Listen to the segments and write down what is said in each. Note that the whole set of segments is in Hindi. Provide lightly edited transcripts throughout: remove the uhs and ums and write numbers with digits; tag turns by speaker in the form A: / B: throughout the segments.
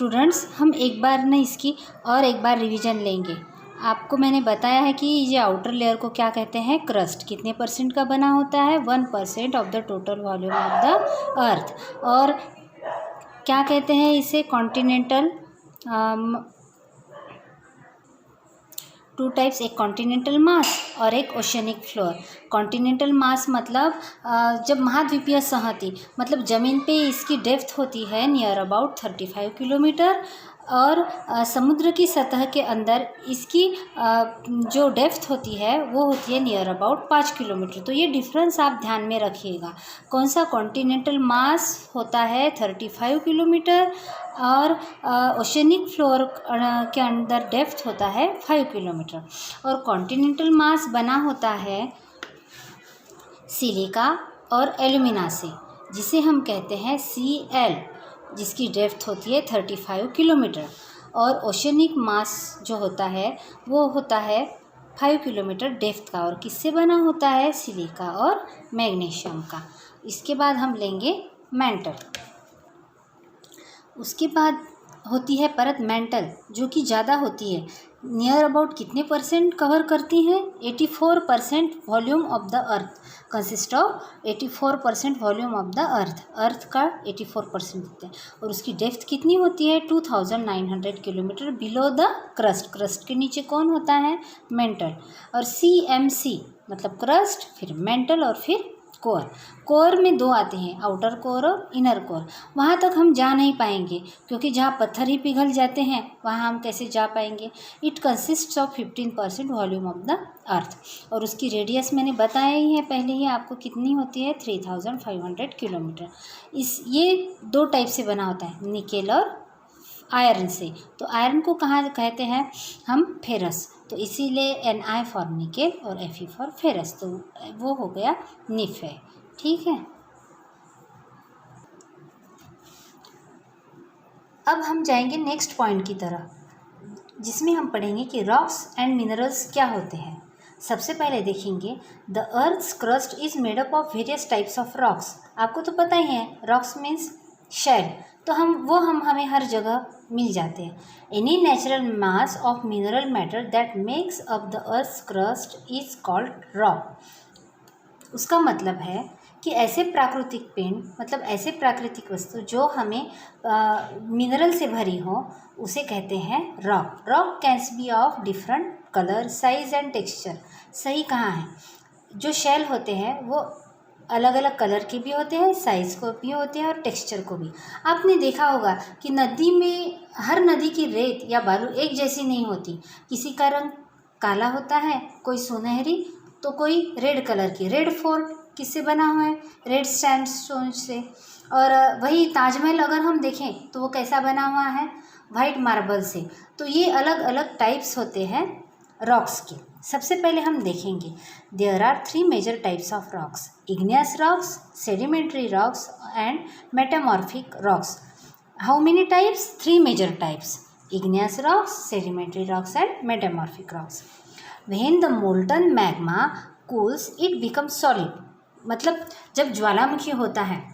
A: स्टूडेंट्स, हम एक बार ना इसकी और एक बार रिवीजन लेंगे। आपको मैंने बताया है कि ये आउटर लेयर को क्या कहते हैं, क्रस्ट। कितने परसेंट का बना होता है, 1% of the total volume of the earth. और क्या कहते हैं इसे, कॉन्टिनेंटल। टू टाइप्स, एक कॉन्टिनेंटल मास और एक ओशनिक फ्लोर। कॉन्टिनेंटल मास मतलब जब महाद्वीपीय सहती मतलब ज़मीन पे इसकी डेप्थ होती है नियर अबाउट 35 किलोमीटर, और समुद्र की सतह के अंदर इसकी जो डेप्थ होती है वो होती है नियर अबाउट 5 किलोमीटर। तो ये डिफरेंस आप ध्यान में रखिएगा। कौन सा, कॉन्टिनेंटल मास होता है 35 किलोमीटर और ओशनिक फ्लोर के अंदर डेप्थ होता है 5 किलोमीटर। और कॉन्टिनेंटल मास बना होता है सिलिका और एल्यूमिना से, जिसे हम कहते हैं Cl, जिसकी डेप्थ होती है 35 किलोमीटर। और ओशनिक मास जो होता है वो होता है 5 किलोमीटर डेप्थ का, और किससे बना होता है, सिलिका और मैग्नीशियम का। इसके बाद हम लेंगे मेंटल। उसके बाद होती है परत मेंटल, जो कि ज़्यादा होती है। नियर अबाउट कितने परसेंट कवर करती हैं, 84% volume of the earth consist of 84% volume of the earth का 84% होते हैं। और उसकी डेप्थ कितनी होती है, 2900 किलोमीटर बिलो द क्रस्ट के नीचे कौन होता है, मेंटल। और CMC मतलब क्रस्ट, फिर मेंटल और फिर कोर में दो आते हैं, आउटर कोर और इनर कोर। वहाँ तक हम जा नहीं पाएंगे, क्योंकि जहाँ पत्थर ही पिघल जाते हैं वहाँ हम कैसे जा पाएंगे। It consist of 15% volume of the earth. और उसकी रेडियस मैंने बताया ही है पहले ही आपको, कितनी होती है, 3500 किलोमीटर। ये दो टाइप से बना होता है, निकेल और आयरन से। तो आयरन को कहाँ कहते हैं हम, फेरस। तो इसीलिए Ni फॉर निकेल और Fe फॉर फेरस, तो वो हो गया निफ है। ठीक है, अब हम जाएंगे नेक्स्ट पॉइंट की तरफ, जिसमें हम पढ़ेंगे कि रॉक्स एंड मिनरल्स क्या होते हैं। सबसे पहले देखेंगे, the earth's crust is made up of various types of rocks. आपको तो पता ही है, रॉक्स मीन्स शेल, तो हमें हर जगह मिल जाते हैं। Any natural mass of mineral matter that makes up the earth's crust is called rock. उसका मतलब है कि ऐसे प्राकृतिक पिंड मतलब ऐसे प्राकृतिक वस्तु जो हमें मिनरल से भरी हो, उसे कहते हैं rock. Rock can be of different colour, size and texture. सही कहाँ है, जो शेल होते हैं वो अलग अलग कलर के भी होते हैं, साइज़ को भी होते हैं और टेक्सचर को भी। आपने देखा होगा कि नदी में हर नदी की रेत या बालू एक जैसी नहीं होती। किसी का रंग काला होता है, कोई सुनहरी, तो कोई रेड कलर की। रेड फोर्ट किससे बना हुआ है, रेड सैंडस्टोन से। और वही ताजमहल अगर हम देखें तो वो कैसा बना हुआ है, वाइट मार्बल से। तो ये अलग अलग टाइप्स होते हैं रॉक्स के। सबसे पहले हम देखेंगे, there are 3 major types of rocks, igneous rocks, sedimentary rocks and metamorphic rocks. How many types, 3 major types, igneous rocks, sedimentary rocks and metamorphic rocks. When the molten magma cools it becomes solid, मतलब जब ज्वालामुखी होता है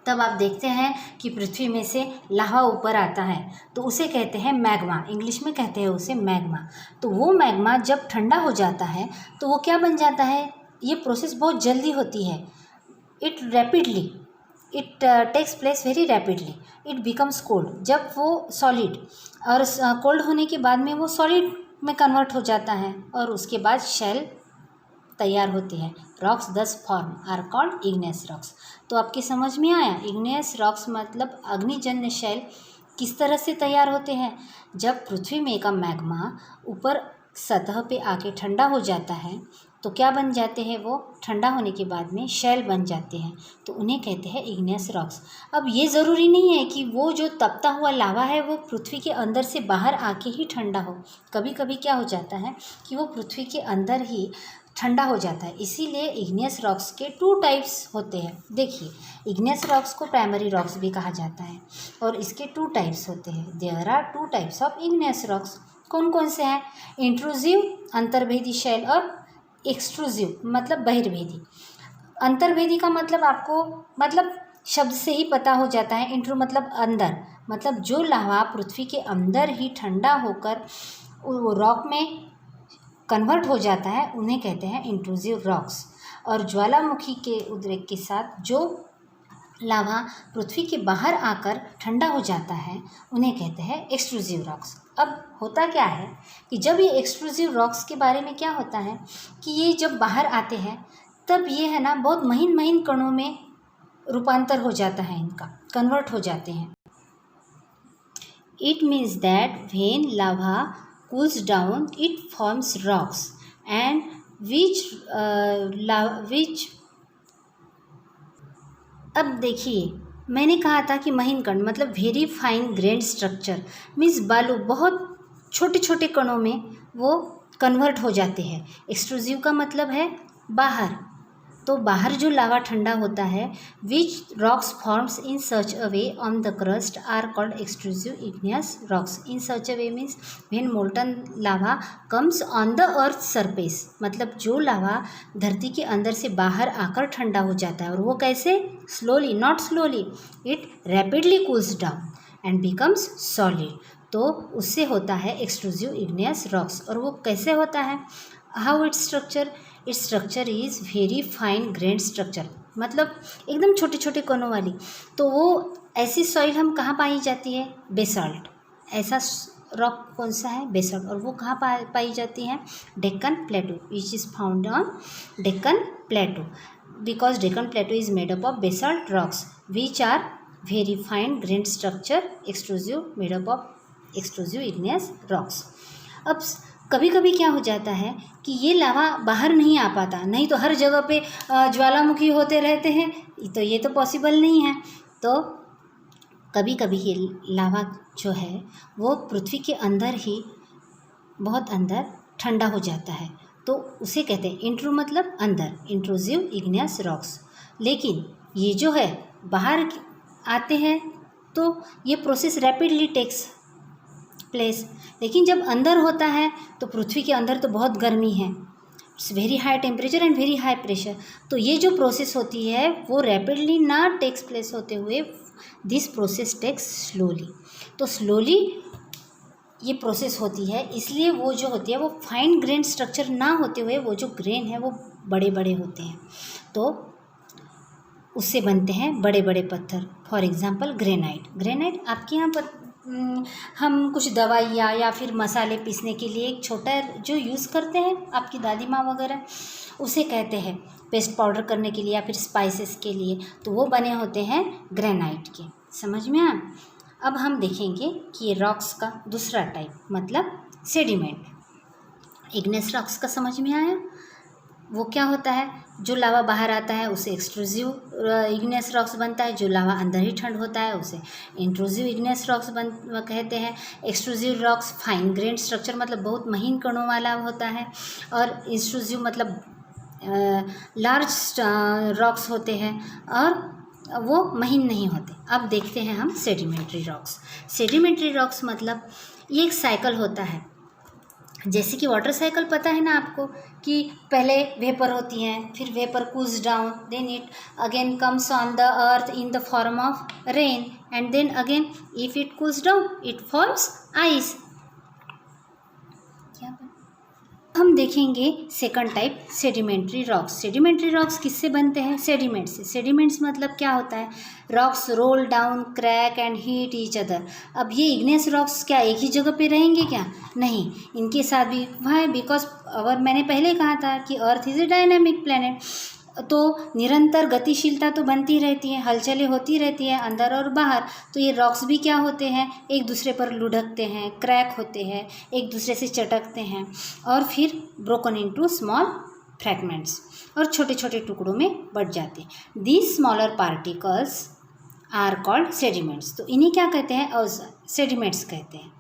A: तब आप देखते हैं कि पृथ्वी में से लावा ऊपर आता है, तो उसे कहते हैं मैग्मा। इंग्लिश में कहते हैं उसे मैग्मा। तो वो मैग्मा जब ठंडा हो जाता है तो वो क्या बन जाता है, ये प्रोसेस बहुत जल्दी होती है। It takes place very rapidly, it becomes cold. जब वो सॉलिड और कोल्ड होने के बाद में वो सॉलिड में कन्वर्ट हो जाता है, और उसके बाद शेल तैयार होती है। Rocks thus form are called igneous rocks. तो आपके समझ में आया, इग्नियस रॉक्स मतलब अग्निजन्य शैल किस तरह से तैयार होते हैं। जब पृथ्वी में का मैग्मा ऊपर सतह पे आके ठंडा हो जाता है तो क्या बन जाते हैं, वो ठंडा होने के बाद में शैल बन जाते हैं, तो उन्हें कहते हैं इग्नियस रॉक्स। अब ये ज़रूरी नहीं है कि वो जो तपता हुआ लावा है वो पृथ्वी के अंदर से बाहर आके ही ठंडा हो। कभी कभी क्या हो जाता है कि वो पृथ्वी के अंदर ही ठंडा हो जाता है। इसीलिए इग्नियस रॉक्स के 2 टाइप्स होते हैं। देखिए, इग्नियस रॉक्स को प्राइमरी रॉक्स भी कहा जाता है, और इसके 2 टाइप्स होते हैं। There are 2 types of igneous rocks. कौन कौन से हैं, इंट्रूसिव अंतर्भेदी शैल और एक्सट्रूसिव मतलब बहिर्भेदी। अंतर्भेदी का मतलब आपको मतलब शब्द से ही पता हो जाता है। इंट्रू मतलब अंदर, मतलब जो लावा पृथ्वी के अंदर ही ठंडा होकर वो रॉक में कन्वर्ट हो जाता है उन्हें कहते हैं इंट्रूसिव रॉक्स। और ज्वालामुखी के उद्रेक के साथ जो लावा पृथ्वी के बाहर आकर ठंडा हो जाता है उन्हें कहते हैं एक्सट्रूसिव रॉक्स। अब होता क्या है कि जब ये एक्सट्रूसिव रॉक्स के बारे में क्या होता है कि ये जब बाहर आते हैं तब ये है ना बहुत महीन महीन कणों में रूपांतर हो जाता है, इनका कन्वर्ट हो जाते हैं। It means that when lava cools down it forms rocks and which अब देखिए, मैंने कहा था कि महीन कण मतलब very fine grained structure means बालू बहुत छोटे छोटे कणों में वो कन्वर्ट हो जाते हैं। एक्सट्रूसिव का मतलब है बाहर, तो बाहर जो लावा ठंडा होता है which rocks forms in such a way on the crust are called extrusive igneous rocks. In such a way means when molten lava comes on the earth surface, मतलब जो लावा धरती के अंदर से बाहर आकर ठंडा हो जाता है। और वो कैसे? Slowly, not slowly, it rapidly cools down and becomes solid, तो उससे होता है एक्सट्रूसिव इग्नियस रॉक्स। और वो कैसे होता है? How its structure? Its structure is very fine grained structure, मतलब एकदम छोटे छोटे कणों वाली। तो वो ऐसी सॉइल हम कहाँ पाई जाती है? बेसाल्ट। ऐसा रॉक कौन सा है? बेसाल्ट। और वो कहाँ पाई जाती है? Deccan plateau, which is found on Deccan plateau, because Deccan plateau is made up of basalt rocks which are very fine grained structure extrusive made up of extrusive igneous rocks. अब कभी कभी क्या हो जाता है कि ये लावा बाहर नहीं आ पाता, नहीं तो हर जगह पे ज्वालामुखी होते रहते हैं, तो ये तो पॉसिबल नहीं है। तो कभी कभी ये लावा जो है वो पृथ्वी के अंदर ही बहुत अंदर ठंडा हो जाता है, तो उसे कहते हैं इंट्रू मतलब अंदर, इंट्रूसिव इग्नियस रॉक्स। लेकिन ये जो है बाहर आते हैं तो ये प्रोसेस रैपिडली टेक्स प्लेस, लेकिन जब अंदर होता है तो पृथ्वी के अंदर तो बहुत गर्मी है, it's very high temperature and very high pressure, तो ये जो प्रोसेस होती है वो रैपिडली ना टेक्स प्लेस होते हुए दिस प्रोसेस टेक्स स्लोली। तो स्लोली ये प्रोसेस होती है, इसलिए वो जो होती है वो फाइन ग्रेन स्ट्रक्चर ना होते हुए वो जो ग्रेन है वो बड़े बड़े होते हैं, तो उससे बनते हैं बड़े बड़े पत्थर। For example granite. ग्रेनाइट आपके यहाँ पर हम कुछ दवाइयाँ या फिर मसाले पीसने के लिए एक छोटा जो यूज़ करते हैं आपकी दादी माँ वगैरह, उसे कहते हैं पेस्ट पाउडर करने के लिए या फिर स्पाइसेस के लिए, तो वो बने होते हैं ग्रेनाइट के। समझ में आया? अब हम देखेंगे कि ये रॉक्स का दूसरा टाइप मतलब सेडिमेंट। इग्नियस रॉक्स का समझ में आया? वो क्या होता है? जो लावा बाहर आता है उसे एक्सट्रूसिव इग्नियस रॉक्स बनता है, जो लावा अंदर ही ठंड होता है उसे इंट्रूसिव इग्नियस रॉक्स कहते हैं। Extrusive rocks fine grain structure मतलब बहुत महीन कणों वाला होता है, और इंट्रूसिव मतलब लार्ज रॉक्स होते हैं और वो महीन नहीं होते। अब देखते हैं हम सेडिमेंट्री रॉक्स। सेडिमेंट्री रॉक्स मतलब ये एक साइकिल होता है, जैसे कि वाटर साइकिल पता है ना आपको, कि पहले वेपर होती हैं, फिर vapour cools down, then it again comes on the earth in the form of rain, and then again if it cools down it forms ice. हम देखेंगे second type sedimentary rocks. Sedimentary rocks किससे बनते हैं? सेडिमेंट से। सेडिमेंट्स मतलब क्या होता है? Rocks roll down, crack and heat each other. अब ये इग्नियस रॉक्स क्या एक ही जगह पे रहेंगे क्या? नहीं, इनके साथ भी वाई, बिकॉज अगर मैंने पहले कहा था कि earth is a dynamic planet, तो निरंतर गतिशीलता तो बनती रहती है, हलचलें होती रहती है अंदर और बाहर। तो ये रॉक्स भी क्या होते हैं? एक दूसरे पर लुढ़कते हैं, क्रैक होते हैं, एक दूसरे से चटकते हैं और फिर ब्रोकन इनटू स्मॉल फ्रैगमेंट्स, और छोटे छोटे टुकड़ों में बढ़ जाते हैं। These smaller particles are called sediments. तो इन्हें क्या कहते हैं? सेडिमेंट्स कहते हैं।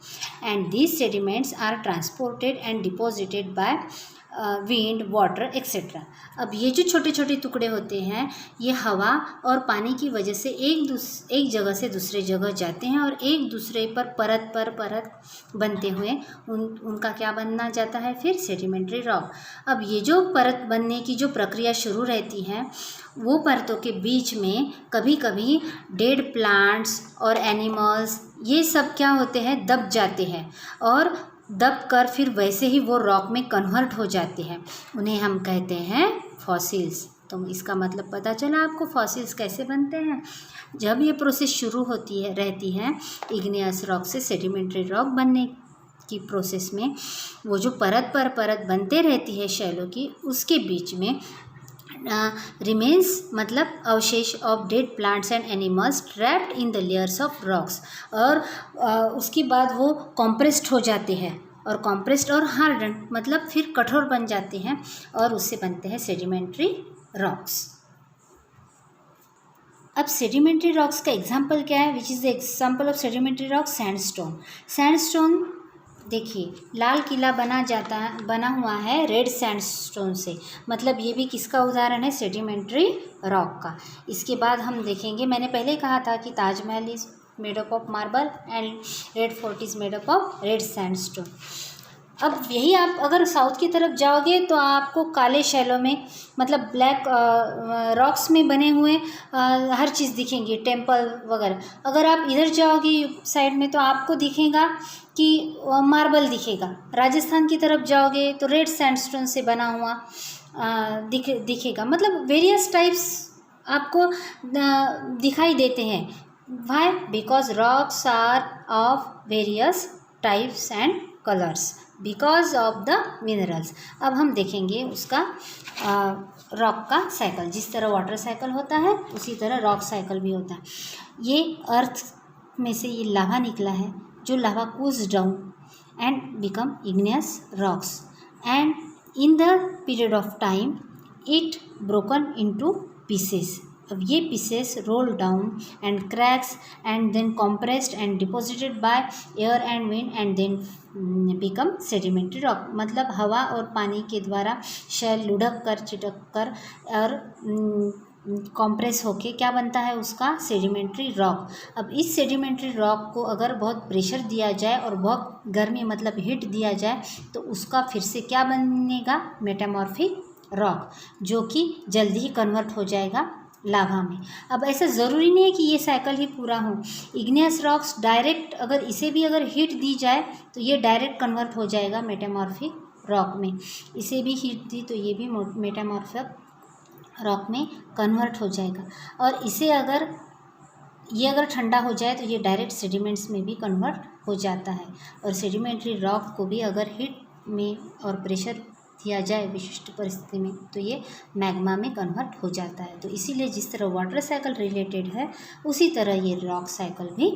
A: And these sediments are transported and deposited by wind, water etcetera. अब ये जो छोटे छोटे टुकड़े होते हैं ये हवा और पानी की वजह से एक जगह से दूसरे जगह जाते हैं और एक दूसरे पर परत बनते हुए उनका क्या बनना जाता है फिर सेडिमेंट्री रॉक। अब ये जो परत बनने की जो प्रक्रिया शुरू रहती है वो परतों के बीच में कभी कभी डेड प्लांट्स और एनिमल्स ये सब क्या होते हैं दब जाते हैं और दब कर फिर वैसे ही वो रॉक में कन्वर्ट हो जाते हैं, उन्हें हम कहते हैं फॉसिल्स। तो इसका मतलब पता चला आपको फॉसिल्स कैसे बनते हैं। जब ये प्रोसेस शुरू रहती है इग्नियस रॉक से सेडिमेंट्री रॉक बनने की प्रोसेस में, वो जो परत पर परत बनते रहती है शैलों की उसके बीच में रिमेन्स मतलब अवशेष of dead plants and animals trapped in the layers of rocks, और उसके बाद वो कॉम्प्रेस्ड हो जाते हैं और कॉम्प्रेस्ड और हार्डन मतलब फिर कठोर बन जाते हैं और उससे बनते हैं सेडिमेंट्री रॉक्स। अब सेडिमेंट्री रॉक्स का एग्जाम्पल क्या है, which is the example of sedimentary rock? Sandstone. Sandstone देखिए लाल किला बना हुआ है रेड सैंडस्टोन से, मतलब ये भी किसका उदाहरण है? सेडिमेंट्री रॉक का। इसके बाद हम देखेंगे, मैंने पहले कहा था कि Taj Mahal is made up of marble and red fort is made up of red sandstone. अब यही आप अगर साउथ की तरफ जाओगे तो आपको काले शैलों में मतलब ब्लैक रॉक्स में बने हुए हर चीज़ दिखेंगी, टेम्पल वगैरह। अगर आप इधर जाओगे साइड में तो आपको दिखेगा कि मार्बल दिखेगा। राजस्थान की तरफ जाओगे तो रेड सैंडस्टोन से बना हुआ दिखेगा। मतलब वेरियस टाइप्स आपको दिखाई देते हैं। Why? Because rocks are of various types and colours because of the minerals. अब हम देखेंगे उसका रॉक का साइकिल। जिस तरह वाटर साइकिल होता है उसी तरह रॉक साइकिल भी होता है। ये अर्थ में से ये लावा निकला है, जो lava cools down and become igneous rocks, and in the period of time it broken into pieces. अब ये pieces roll down and cracks and then compressed and deposited by air and wind and then become sedimentary rock. मतलब हवा और पानी के द्वारा शैल लुढ़क कर चिटक कर और कॉम्प्रेस होके क्या बनता है उसका सेडिमेंट्री रॉक। अब इस सेडिमेंट्री रॉक को अगर बहुत प्रेशर दिया जाए और बहुत गर्मी मतलब हीट दिया जाए तो उसका फिर से क्या बनेगा? मेटामॉर्फिक रॉक, जो कि जल्दी ही कन्वर्ट हो जाएगा लावा में। अब ऐसा ज़रूरी नहीं है कि ये साइकिल ही पूरा हो। इग्नियस रॉक्स डायरेक्ट अगर इसे भी अगर हीट दी जाए तो ये डायरेक्ट कन्वर्ट हो जाएगा मेटामॉर्फिक रॉक में। इसे भी हीट दी तो ये भी मेटामॉर्फिक रॉक में कन्वर्ट हो जाएगा। और इसे अगर ठंडा हो जाए तो ये डायरेक्ट सेडिमेंट्स में भी कन्वर्ट हो जाता है। और सेडिमेंट्री रॉक को भी अगर हीट में और प्रेशर दिया जाए विशिष्ट परिस्थिति में तो ये मैग्मा में कन्वर्ट हो जाता है। तो इसीलिए जिस तरह वाटर साइकिल रिलेटेड है उसी तरह ये रॉक साइकिल भी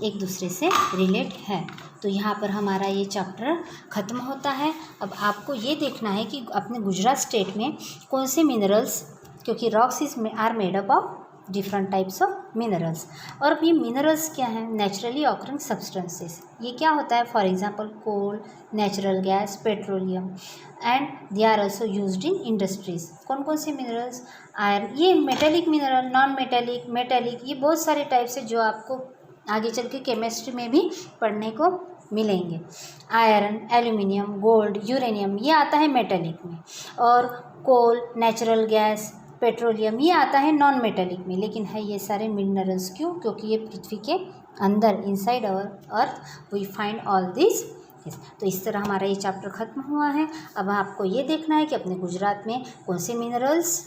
A: एक दूसरे से रिलेट है। तो यहाँ पर हमारा ये चैप्टर ख़त्म होता है। अब आपको ये देखना है कि अपने गुजरात स्टेट में कौन से मिनरल्स, क्योंकि rocks are made up of different types of minerals. और अब ये मिनरल्स क्या हैं? Naturally occurring substances. ये क्या होता है? For example coal, natural gas, petroleum, and they are also used in industries. कौन कौन से मिनरल्स? आयरन, ये metallic mineral, non metallic, metallic, ये बहुत सारे टाइप्स है जो आपको आगे चल के केमिस्ट्री में भी पढ़ने को मिलेंगे। आयरन, एल्यूमिनियम, गोल्ड, यूरेनियम ये आता है मेटेलिक में, और कोल, नेचुरल गैस, पेट्रोलियम ये आता है नॉन मेटेलिक में। लेकिन है ये सारे मिनरल्स क्यों? क्योंकि ये पृथ्वी के अंदर inside our earth we find all this. तो इस तरह हमारा ये चैप्टर ख़त्म हुआ है। अब आपको ये देखना है कि अपने गुजरात में कौन से मिनरल्स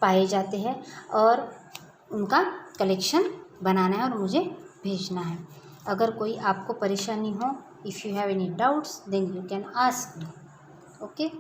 A: पाए जाते हैं और उनका कलेक्शन बनाना है और मुझे भेजना है। अगर कोई आपको परेशानी हो, if you have any doubts then you can ask me. Okay.